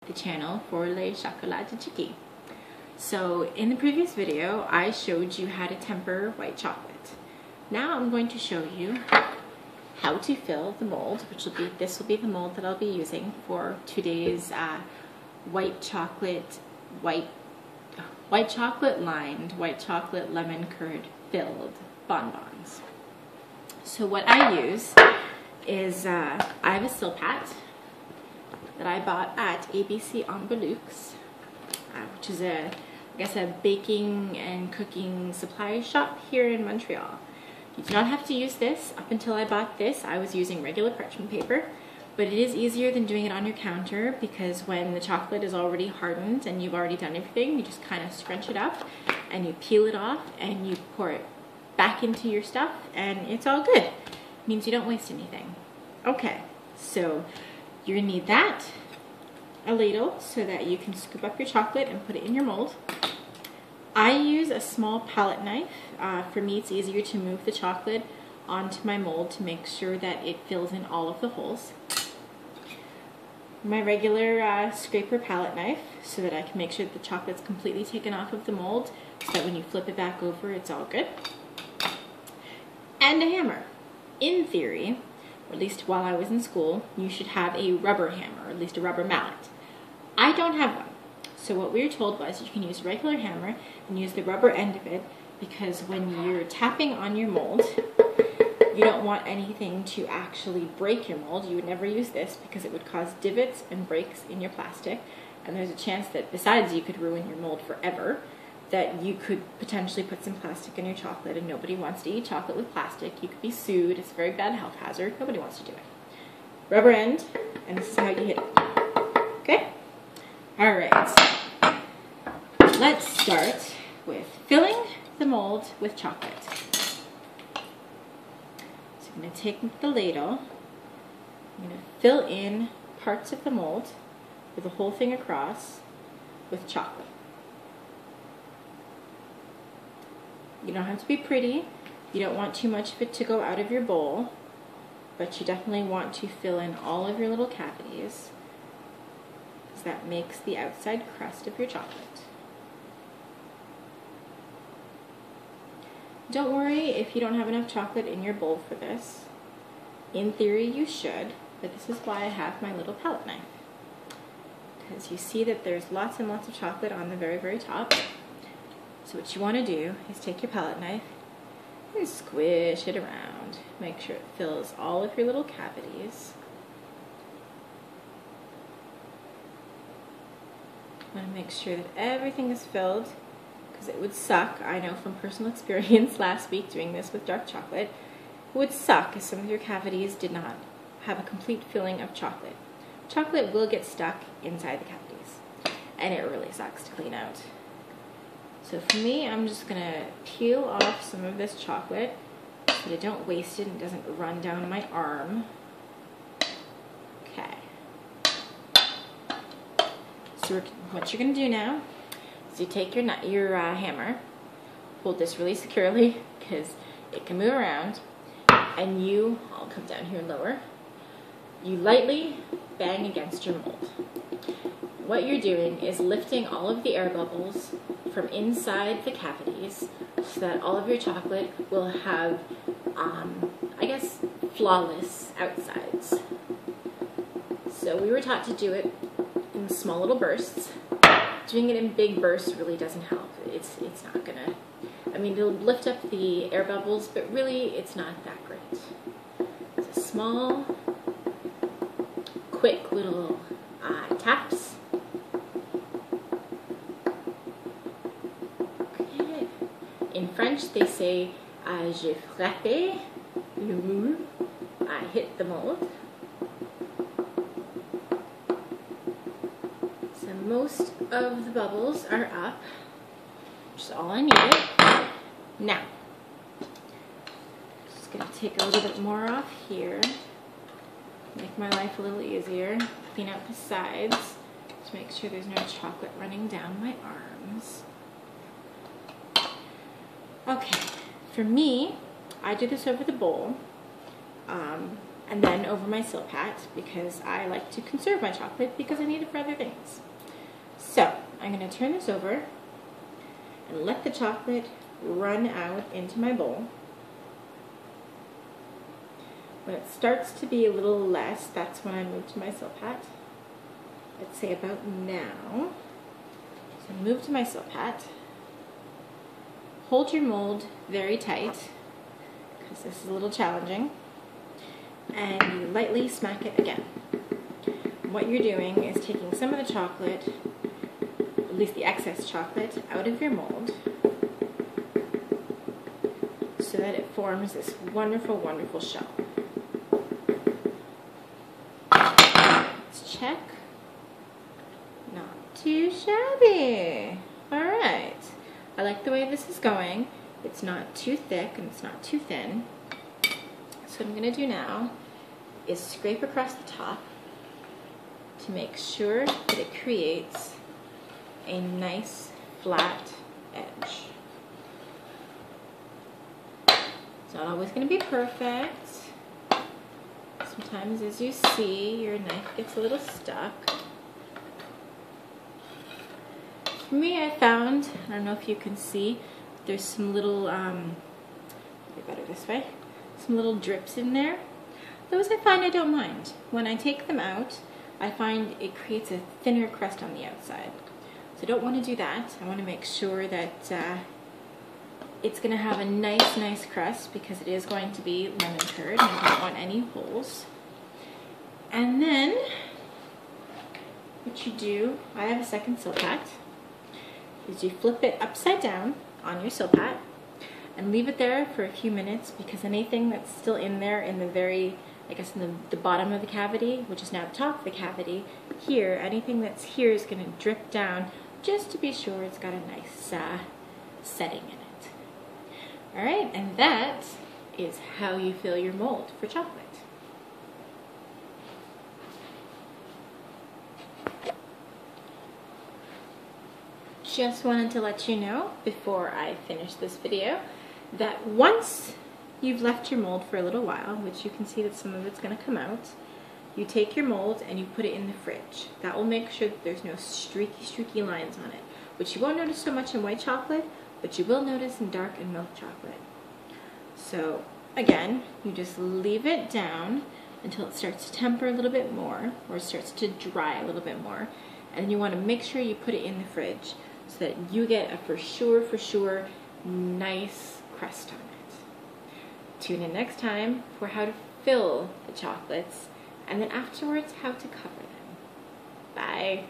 the channel for les Chocolats De Chickee. So in the previous video, I showed you how to temper white chocolate. Now I'm going to show you how to fill the mold, this will be the mold that I'll be using for today's white chocolate lined, white chocolate lemon curd filled bonbons. So what I use is I have a silpat that I bought at ABC en Belux, which is I guess a baking and cooking supply shop here in Montreal. You do not have to use this. Up until I bought this, I was using regular parchment paper, but it is easier than doing it on your counter because when the chocolate is already hardened and you've already done everything, you just kind of scrunch it up and you peel it off and you pour it back into your stuff and it's all good. It means you don't waste anything. Okay, so you're gonna need that, a ladle so that you can scoop up your chocolate and put it in your mold. I use a small palette knife. For me, it's easier to move the chocolate onto my mold to make sure that it fills in all of the holes. My regular scraper palette knife so that I can make sure that the chocolate's completely taken off of the mold so that when you flip it back over, it's all good. And a hammer. In theory, or at least while I was in school, you should have a rubber hammer, or at least a rubber mallet. I don't have one. So what we were told was you can use a regular hammer and use the rubber end of it because when you're tapping on your mold, you don't want anything to actually break your mold. You would never use this because it would cause divots and breaks in your plastic. And there's a chance that besides you could ruin your mold forever, that you could potentially put some plastic in your chocolate, and nobody wants to eat chocolate with plastic. You could be sued. It's a very bad health hazard. Nobody wants to do it. Rubber end, and this is how you hit it. Okay? All right. Let's start with filling the mold with chocolate. So I'm going to take the ladle. I'm going to fill in parts of the mold with the whole thing across with chocolate. You don't have to be pretty. You don't want too much of it to go out of your bowl, but you definitely want to fill in all of your little cavities because that makes the outside crust of your chocolate. Don't worry if you don't have enough chocolate in your bowl for this. In theory you should, but this is why I have my little palette knife. Because you see that there's lots and lots of chocolate on the very, very top. So what you want to do is take your palette knife and squish it around. Make sure it fills all of your little cavities. You want to make sure that everything is filled because it would suck. I know from personal experience last week doing this with dark chocolate, it would suck if some of your cavities did not have a complete filling of chocolate. Chocolate will get stuck inside the cavities and it really sucks to clean out. So for me, I'm just going to peel off some of this chocolate so that I don't waste it and it doesn't run down my arm. Okay. So what you're going to do now is you take your hammer, hold this really securely because it can move around, and I'll come down here lower, you lightly bang against your mold. What you're doing is lifting all of the air bubbles from inside the cavities so that all of your chocolate will have, I guess, flawless outsides. So we were taught to do it in small little bursts. Doing it in big bursts really doesn't help. It's not gonna, I mean, it'll lift up the air bubbles, but really it's not that great. It's a small, quick little taps. In French, they say, j'ai frappé le moule. I hit the mold. So most of the bubbles are up, which is all I needed. Now, just going to take a little bit more off here, make my life a little easier, clean out the sides to make sure there's no chocolate running down my arms. Okay, for me, I do this over the bowl. and then over my Silpat because I like to conserve my chocolate because I need it for other things. So I'm going to turn this over and let the chocolate run out into my bowl. When it starts to be a little less, that's when I move to my Silpat. Let's say about now. So move to my Silpat. Hold your mold very tight because this is a little challenging. And you lightly smack it again. What you're doing is taking some of the chocolate, at least the excess chocolate, out of your mold so that it forms this wonderful, wonderful shell. Let's check. Not too shabby. Alright. I like the way this is going. It's not too thick and it's not too thin. So what I'm going to do now is scrape across the top to make sure that it creates a nice flat edge. It's not always going to be perfect. Sometimes, as you see, your knife gets a little stuck. For me, I found, I don't know if you can see, there's some little, maybe better this way, some little drips in there. Those I find I don't mind. When I take them out, I find it creates a thinner crust on the outside. So I don't want to do that. I want to make sure that it's going to have a nice crust because it is going to be lemon curd and I don't want any holes. And then what you do, I have a second Silpat, is you flip it upside down on your Silpat and leave it there for a few minutes because anything that's still in there in the very, I guess in the bottom of the cavity, which is now the top of the cavity, here, anything that's here is going to drip down just to be sure it's got a nice setting in it. Alright, and that is how you fill your mold for chocolate. Just wanted to let you know before I finish this video that once you've left your mold for a little while, which you can see that some of it's going to come out, you take your mold and you put it in the fridge. That will make sure that there's no streaky lines on it, which you won't notice so much in white chocolate, but you will notice in dark and milk chocolate. So again, you just leave it down until it starts to temper a little bit more, or it starts to dry a little bit more, and you want to make sure you put it in the fridge so that you get a for sure nice crust on it. Tune in next time for how to fill the chocolates and then afterwards how to cover them. Bye.